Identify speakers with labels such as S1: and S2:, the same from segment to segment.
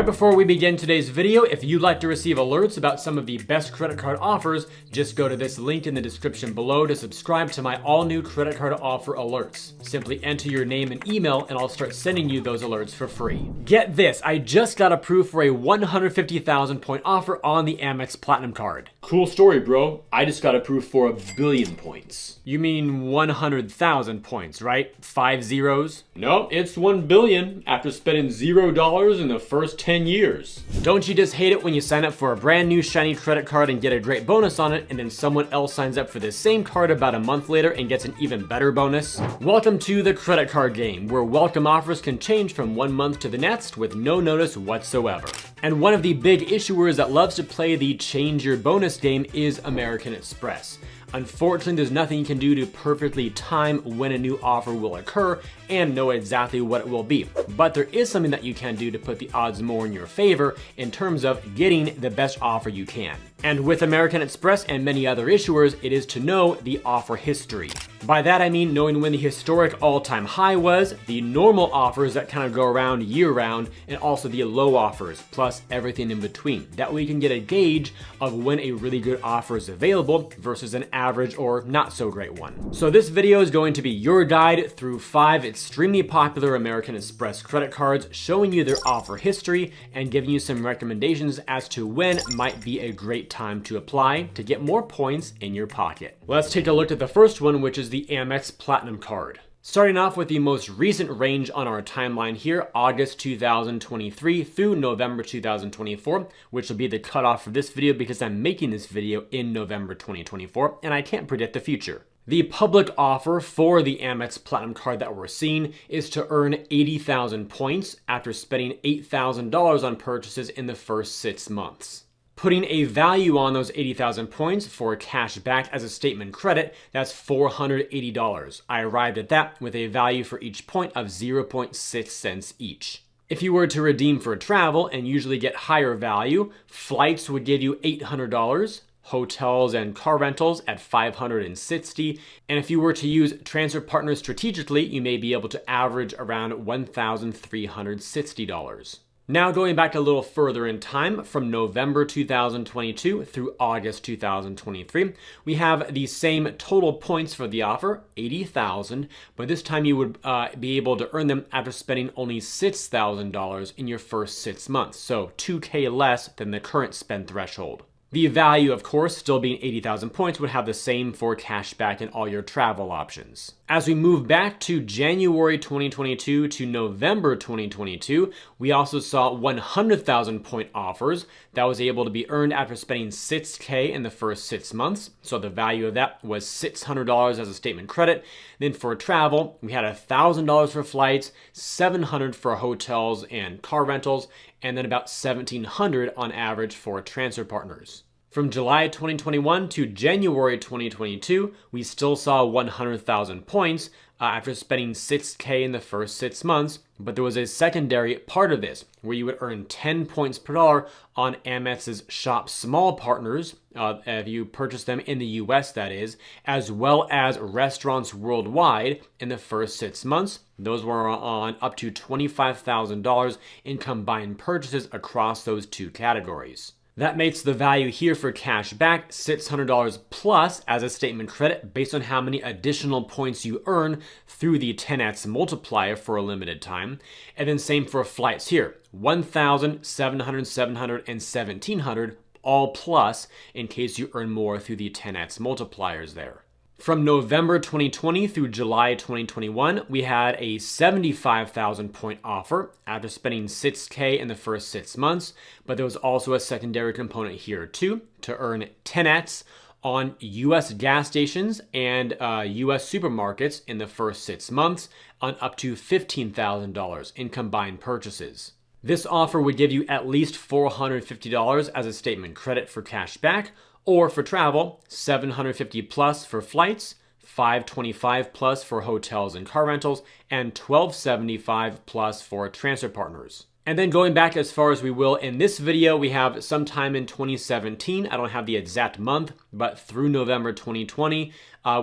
S1: Right before we begin today's video, if you'd like to receive alerts about some of the best credit card offers, just go to this link in the description below to subscribe to my all-new credit card offer alerts. Simply enter your name and email and I'll start sending you those alerts for free. Get this, I just got approved for a 150,000 point offer on the Amex Platinum Card.
S2: Cool story, bro. I just got approved for 1 billion points.
S1: You mean 100,000 points, right? 5 zeros?
S2: No, it's 1 billion after spending $0 in the first 10 years.
S1: Don't you just hate it when you sign up for a brand new shiny credit card and get a great bonus on it, and then someone else signs up for the same card about a month later and gets an even better bonus? Welcome to the credit card game, where welcome offers can change from one month to the next with no notice whatsoever. And one of the big issuers that loves to play the change your bonus game is American Express. Unfortunately, there's nothing you can do to perfectly time when a new offer will occur and know exactly what it will be. But there is something that you can do to put the odds more in your favor in terms of getting the best offer you can. And with American Express and many other issuers, it is to know the offer history. By that I mean knowing when the historic all-time high was, the normal offers that kind of go around year-round, and also the low offers, plus everything in between. That way you can get a gauge of when a really good offer is available versus an average or not so great one. So this video is going to be your guide through 5 extremely popular American Express credit cards, showing you their offer history and giving you some recommendations as to when might be a great time to apply to get more points in your pocket. Let's take a look at the first one, which is the Amex Platinum Card. Starting off with the most recent range on our timeline here, August 2023 through November 2024, which will be the cutoff for this video because I'm making this video in November 2024 and I can't predict the future. The public offer for the Amex Platinum Card that we're seeing is to earn 80,000 points after spending $8,000 on purchases in the first 6 months. Putting a value on those 80,000 points for cash back as a statement credit, that's $480. I arrived at that with a value for each point of 0.6 cents each. If you were to redeem for travel and usually get higher value, flights would give you $800, hotels and car rentals at $560, and if you were to use transfer partners strategically, you may be able to average around $1,360. Now going back a little further in time, from November 2022 through August 2023, we have the same total points for the offer, 80,000, but this time you would be able to earn them after spending only $6,000 in your first 6 months, so $2,000 less than the current spend threshold. The value, of course, still being 80,000 points, would have the same for cashback in all your travel options. As we move back to January 2022 to November 2022, we also saw 100,000 point offers that was able to be earned after spending $6,000 in the first 6 months. So the value of that was $600 as a statement credit. Then for travel, we had $1,000 for flights, $700 for hotels and car rentals, and then about $1,700 on average for transfer partners. From July 2021 to January 2022, we still saw 100,000 points after spending $6,000 in the first 6 months, but there was a secondary part of this where you would earn 10 points per dollar on Amex's Shop Small partners, if you purchase them in the US that is, as well as restaurants worldwide in the first 6 months. Those were on up to $25,000 in combined purchases across those two categories. That makes the value here for cash back $600 plus as a statement credit based on how many additional points you earn through the 10x multiplier for a limited time. And then same for flights here, 1,000, 700, 700, and 1,700 all plus in case you earn more through the 10x multipliers there. From November 2020 through July 2021, we had a 75,000 point offer after spending $6,000 in the first 6 months, but there was also a secondary component here too, to earn 10x on US gas stations and US supermarkets in the first 6 months on up to $15,000 in combined purchases. This offer would give you at least $450 as a statement credit for cash back, or for travel, $750 plus for flights, $525 plus for hotels and car rentals, and $1,275 plus for transfer partners. And then going back as far as we will in this video, we have sometime in 2017, I don't have the exact month, but through November 2020,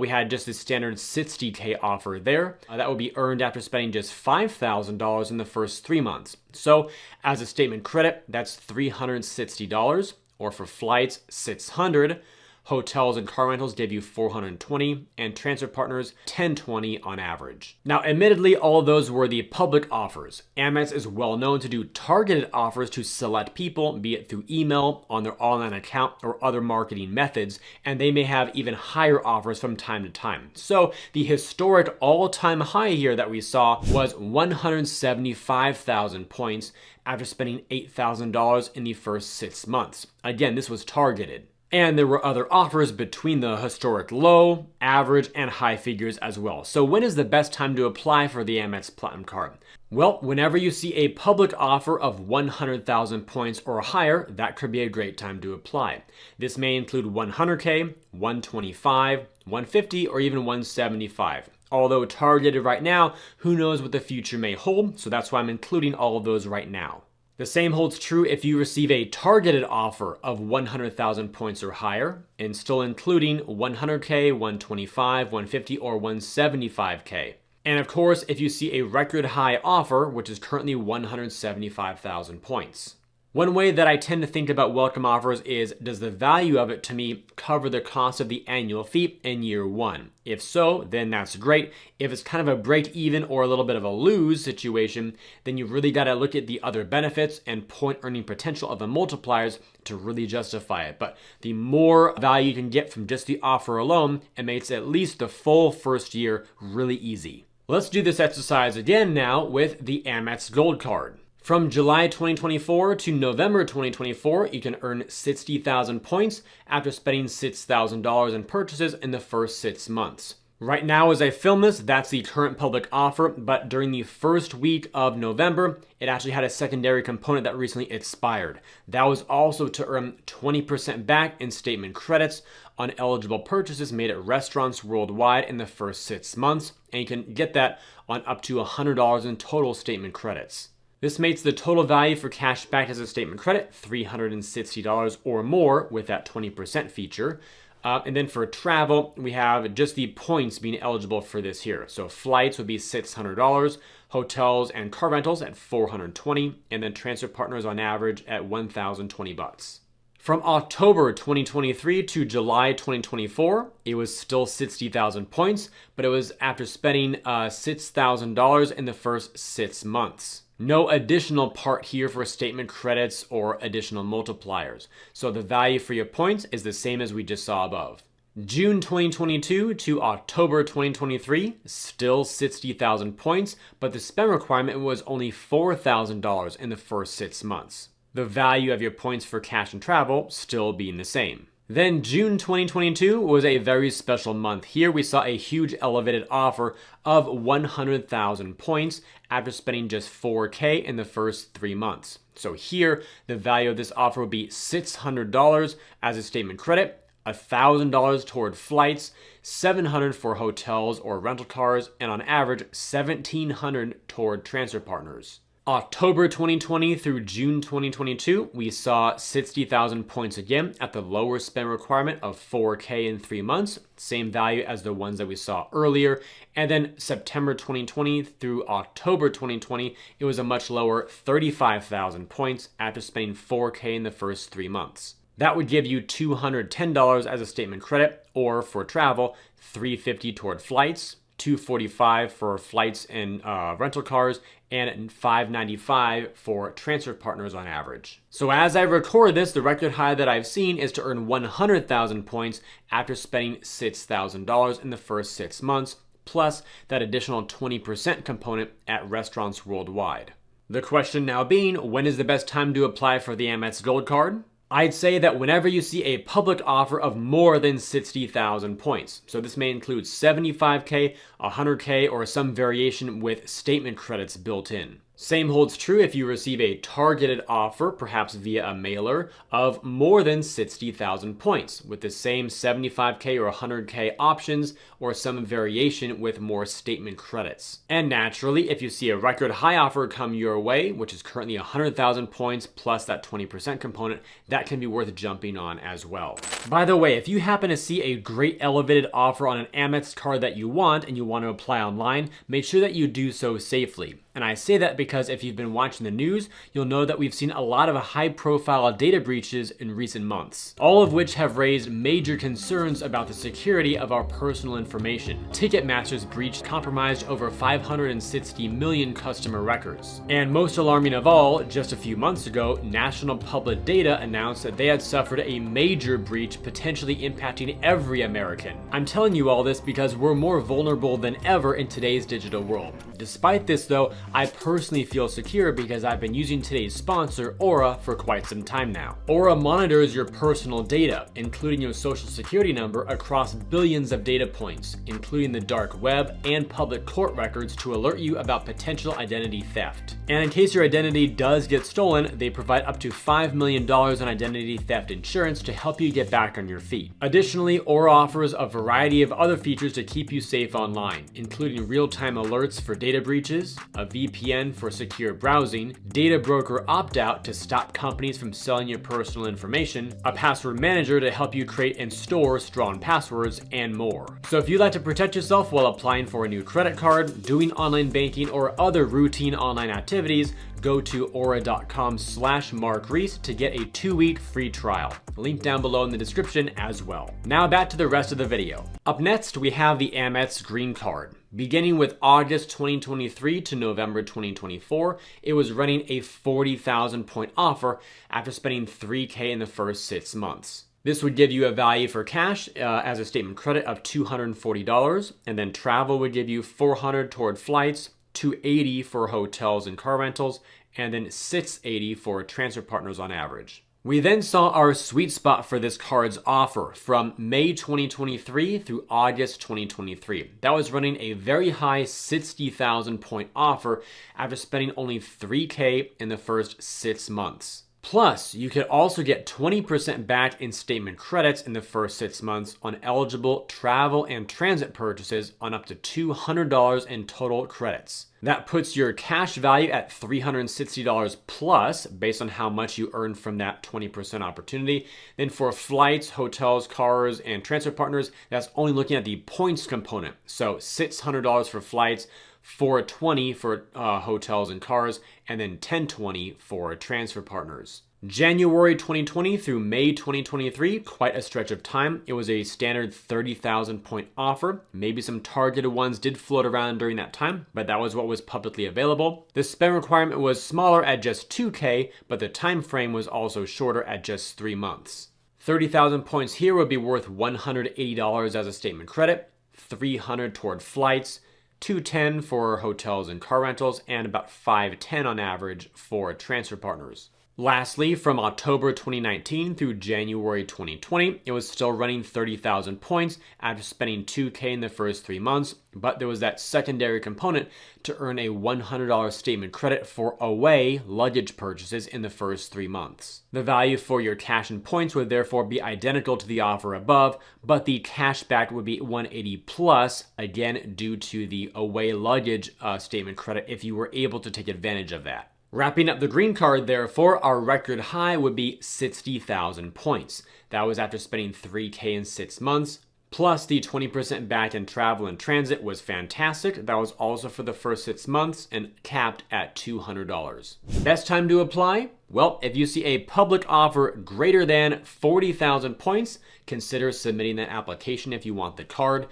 S1: we had just a standard $60K offer there. That would be earned after spending just $5,000 in the first 3 months. So as a statement credit, that's $360, or for flights, $600. Hotels and car rentals gave you $420, and transfer partners $1,020 on average. Now, admittedly, all of those were the public offers. Amex is well known to do targeted offers to select people, be it through email, on their online account, or other marketing methods, and they may have even higher offers from time to time. So the historic all-time high here that we saw was 175,000 points after spending $8,000 in the first 6 months. Again, this was targeted. And there were other offers between the historic low, average, and high figures as well. So when is the best time to apply for the Amex Platinum Card? Well, whenever you see a public offer of 100,000 points or higher, that could be a great time to apply. This may include 100K, 125, 150, or even 175. Although targeted right now, who knows what the future may hold, so that's why I'm including all of those right now. The same holds true if you receive a targeted offer of 100,000 points or higher, and still including 100K, 125, 150, or 175K. And of course, if you see a record high offer, which is currently 175,000 points. One way that I tend to think about welcome offers is, does the value of it to me cover the cost of the annual fee in year 1? If so, then that's great. If it's kind of a break even or a little bit of a lose situation, then you really got to look at the other benefits and point earning potential of the multipliers to really justify it. But the more value you can get from just the offer alone, it makes at least the full first year really easy. Let's do this exercise again now with the Amex Gold Card. From July 2024 to November 2024, you can earn 60,000 points after spending $6,000 in purchases in the first 6 months. Right now, as I film this, that's the current public offer, but during the first week of November, it actually had a secondary component that recently expired. That was also to earn 20% back in statement credits on eligible purchases made at restaurants worldwide in the first 6 months, and you can get that on up to $100 in total statement credits. This makes the total value for cash back as a statement credit $360 or more with that 20% feature. And then for travel, we have just the points being eligible for this here. So flights would be $600, hotels and car rentals at $420, and then transfer partners on average at $1,020. From October 2023 to July 2024, it was still 60,000 points, but it was after spending $6,000 in the first 6 months. No additional part here for statement credits or additional multipliers. So the value for your points is the same as we just saw above. June 2022 to October 2023, still 60,000 points, but the spend requirement was only $4,000 in the first 6 months. The value of your points for cash and travel still being the same. Then June 2022 was a very special month. Here we saw a huge elevated offer of 100,000 points after spending just $4K in the first 3 months. So here, the value of this offer would be $600 as a statement credit, $1,000 toward flights, $700 for hotels or rental cars, and on average, $1,700 toward transfer partners. October 2020 through June 2022, we saw 60,000 points again at the lower spend requirement of 4K in 3 months, same value as the ones that we saw earlier. And then September 2020 through October 2020, it was a much lower 35,000 points after spending 4K in the first 3 months. That would give you $210 as a statement credit, or for travel, $350 toward flights, $245 for flights and rental cars, and $595 for transfer partners on average. So as I record this, the record high that I've seen is to earn 100,000 points after spending $6,000 in the first 6 months, plus that additional 20% component at restaurants worldwide. The question now being, when is the best time to apply for the Amex Gold Card? I'd say that whenever you see a public offer of more than 60,000 points, so this may include 75K, 100K, or some variation with statement credits built in. Same holds true if you receive a targeted offer, perhaps via a mailer, of more than 60,000 points, with the same 75K or 100K options, or some variation with more statement credits. And naturally, if you see a record high offer come your way, which is currently 100,000 points plus that 20% component, that can be worth jumping on as well. By the way, if you happen to see a great elevated offer on an Amex card that you want and you want to apply online, make sure that you do so safely. And I say that because if you've been watching the news, you'll know that we've seen a lot of high-profile data breaches in recent months, all of which have raised major concerns about the security of our personal information. Ticketmaster's breach compromised over 560 million customer records. And most alarming of all, just a few months ago, National Public Data announced that they had suffered a major breach potentially impacting every American. I'm telling you all this because we're more vulnerable than ever in today's digital world. Despite this though, I personally feel secure because I've been using today's sponsor, Aura, for quite some time now. Aura monitors your personal data, including your social security number, across billions of data points, including the dark web and public court records, to alert you about potential identity theft. And in case your identity does get stolen, they provide up to $5 million in identity theft insurance to help you get back on your feet. Additionally, Aura offers a variety of other features to keep you safe online, including real-time alerts for data breaches, a VPN for secure browsing, data broker opt-out to stop companies from selling your personal information, a password manager to help you create and store strong passwords, and more. So if you'd like to protect yourself while applying for a new credit card, doing online banking, or other routine online activities, go to aura.com/MarkReese to get a 2-week free trial. Link down below in the description as well. Now back to the rest of the video. Up next, we have the Amex Green Card. Beginning with August 2023 to November 2024, it was running a 40,000 point offer after spending $3K in the first 6 months. This would give you a value for cash as a statement credit of $240, and then travel would give you $400 toward flights, $280 for hotels and car rentals, and then $680 for transfer partners on average. We then saw our sweet spot for this card's offer from May 2023 through August 2023. That was running a very high 60,000 point offer after spending only $3K in the first 6 months. Plus, you could also get 20% back in statement credits in the first 6 months on eligible travel and transit purchases on up to $200 in total credits. That puts your cash value at $360 plus based on how much you earn from that 20% opportunity. Then for flights, hotels, cars, and transfer partners, that's only looking at the points component. So $600 for flights, $420 for hotels and cars, and then $1020 for transfer partners. January 2020 through May 2023, quite a stretch of time. It was a standard 30,000 point offer. Maybe some targeted ones did float around during that time, but that was what was publicly available. The spend requirement was smaller at just 2K, but the time frame was also shorter at just 3 months. 30,000 points here would be worth $180 as a statement credit, $300 toward flights, $210 for hotels and car rentals, and about $510 on average for transfer partners. Lastly, from October 2019 through January 2020, it was still running 30,000 points after spending $2K in the first 3 months, but there was that secondary component to earn a $100 statement credit for away luggage purchases in the first 3 months. The value for your cash and points would therefore be identical to the offer above, but the cash back would be $180 plus, again due to the away luggage statement credit if you were able to take advantage of that. Wrapping up the green card, therefore, our record high would be 60,000 points. That was after spending $3K in 6 months. Plus, the 20% back in travel and transit was fantastic. That was also for the first 6 months and capped at $200. Best time to apply? Well, if you see a public offer greater than 40,000 points, consider submitting that application if you want the card.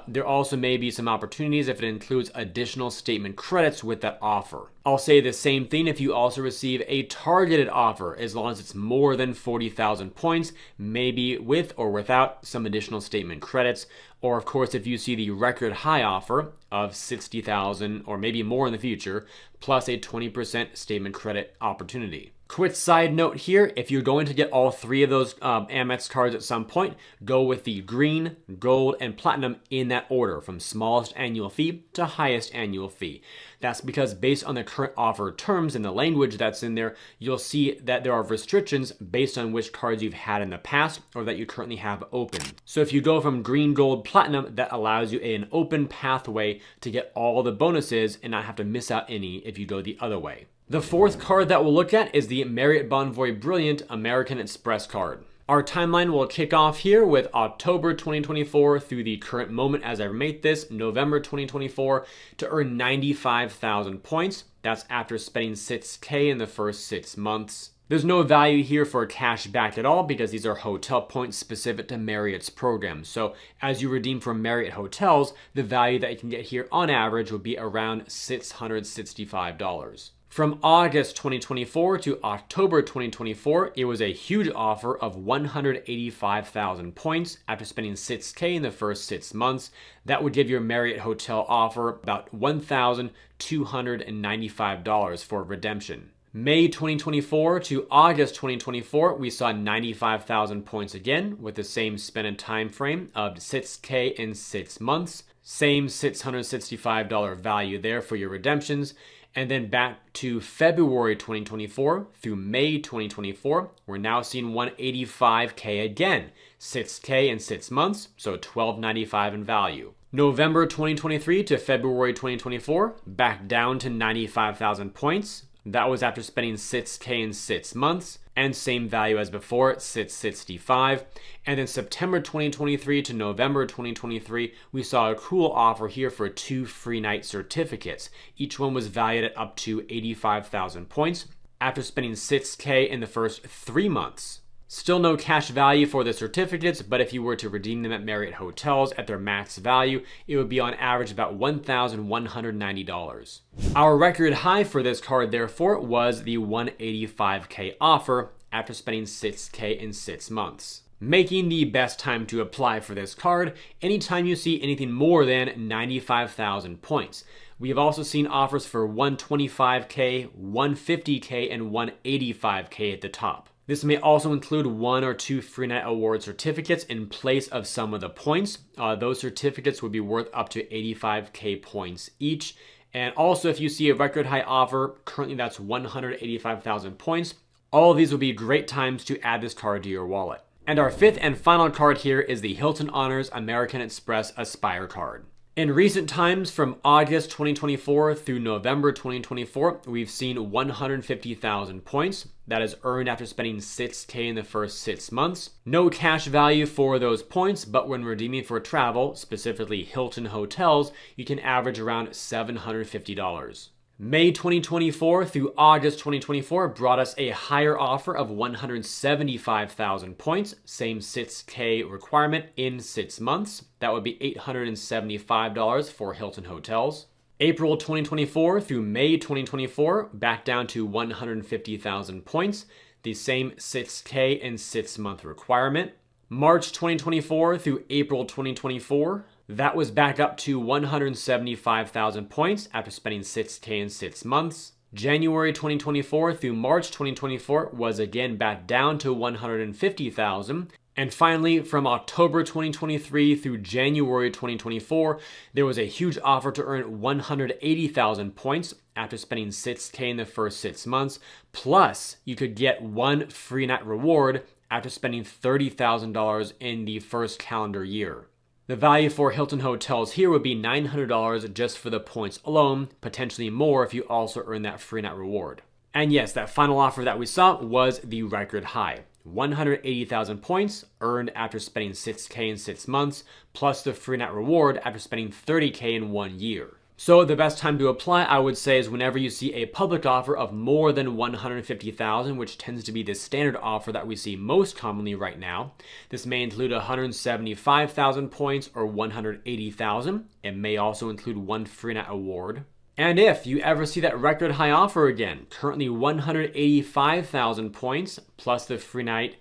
S1: There also may be some opportunities if it includes additional statement credits with that offer. I'll say the same thing if you also receive a targeted offer, as long as it's more than 40,000 points, maybe with or without some additional statement credits. Or of course, if you see the record high offer of 60,000 or maybe more in the future, plus a 20% statement credit opportunity. Quick side note here, if you're going to get all three of those Amex cards at some point, go with the green, gold, and platinum in that order, from smallest annual fee to highest annual fee. That's because based on the current offer terms and the language that's in there, you'll see that there are restrictions based on which cards you've had in the past or that you currently have open. So if you go from green, gold, platinum, that allows you an open pathway to get all the bonuses and not have to miss out any if you go the other way. The fourth card that we'll look at is the Marriott Bonvoy Brilliant American Express card. Our timeline will kick off here with October 2024 through the current moment as I make this, November 2024, to earn 95,000 points. That's after spending $6,000 in the first 6 months. There's no value here for cash back at all because these are hotel points specific to Marriott's program. So as you redeem from Marriott hotels, the value that you can get here on average will be around $665. From August 2024 to October 2024, it was a huge offer of 185,000 points after spending $6,000 in the first 6 months. That would give your Marriott hotel offer about $1,295 for redemption. May 2024 to August 2024, we saw 95,000 points again with the same spend and time frame of $6,000 in 6 months. Same $665 value there for your redemptions. And then back to February 2024 through May 2024, we're now seeing 185,000 again, $6,000 in 6 months, so $1,295 in value. November 2023 to February 2024, back down to 95,000 points. That was after spending $6,000 in 6 months, and same value as before, $665. And then September 2023 to November 2023, we saw a cool offer here for 2 free night certificates. Each one was valued at up to 85,000 points after spending $6,000 in the first 3 months. Still no cash value for the certificates, but if you were to redeem them at Marriott hotels at their max value, it would be on average about $1,190. Our record high for this card, therefore, was the 185,000 offer after spending $6,000 in 6 months. Making the best time to apply for this card anytime you see anything more than 95,000 points. We have also seen offers for 125,000, 150,000, and 185,000 at the top. This may also include 1 or 2 free night award certificates in place of some of the points. Those certificates would be worth up to 85,000 points each. And also, if you see a record high offer, currently that's 185,000 points. All of these will be great times to add this card to your wallet. And our fifth and final card here is the Hilton Honors American Express Aspire card. In recent times, from August 2024 through November 2024, we've seen 150,000 points. That is earned after spending $6,000 in the first 6 months. No cash value for those points, but when redeeming for travel, specifically Hilton hotels, you can average around $750. May 2024 through August 2024 brought us a higher offer of 175,000 points, same $6,000 requirement in 6 months. That would be $875 for Hilton hotels. April 2024 through May 2024, back down to 150,000 points, the same $6,000 in 6 month requirement. March 2024 through April 2024, that was back up to 175,000 points after spending $6,000 in 6 months. January 2024 through March 2024 was again back down to 150,000. And finally, from October 2023 through January 2024, there was a huge offer to earn 180,000 points after spending $6,000 in the first 6 months. Plus, you could get 1 free night reward after spending $30,000 in the first calendar year. The value for Hilton hotels here would be $900 just for the points alone, potentially more if you also earn that free night reward. And yes, that final offer that we saw was the record high. 180,000 points earned after spending $6,000 in 6 months, plus the free night reward after spending $30,000 in 1 year. So the best time to apply, I would say, is whenever you see a public offer of more than 150,000, which tends to be the standard offer that we see most commonly right now. This may include 175,000 points or 180,000. It may also include 1 free night award. And if you ever see that record high offer again, currently 185,000 points plus the free night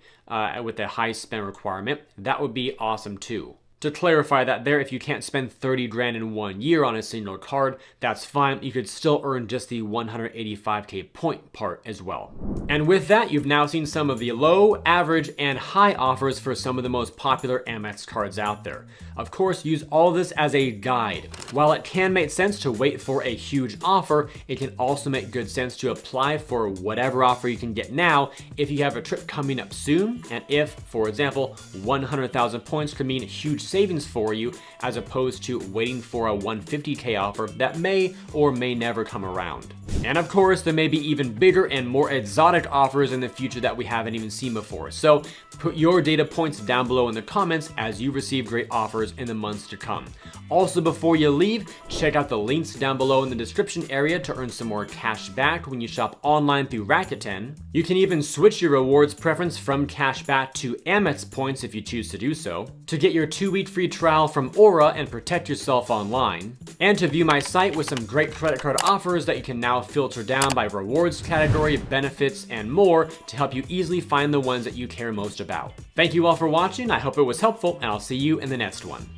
S1: with the high spend requirement, that would be awesome too. To clarify that there, if you can't spend 30 grand in 1 year on a single card, that's fine. You could still earn just the 185k point part as well. And with that, you've now seen some of the low, average, and high offers for some of the most popular Amex cards out there. Of course, use all this as a guide. While it can make sense to wait for a huge offer, it can also make good sense to apply for whatever offer you can get now if you have a trip coming up soon, and if, for example, 100,000 points could mean huge savings for you, as opposed to waiting for a 150k offer that may or may never come around. And of course, there may be even bigger and more exotic offers in the future that we haven't even seen before. So put your data points down below in the comments as you receive great offers in the months to come. Also, before you leave, check out the links down below in the description area to earn some more cash back when you shop online through Rakuten. You can even switch your rewards preference from cash back to Amex points if you choose to do so, to get your 2-week free trial from Aura and protect yourself online, and to view my site with some great credit card offers that you can now filter down by rewards category, benefits, and more to help you easily find the ones that you care most about. Thank you all for watching. I hope it was helpful, and I'll see you in the next one.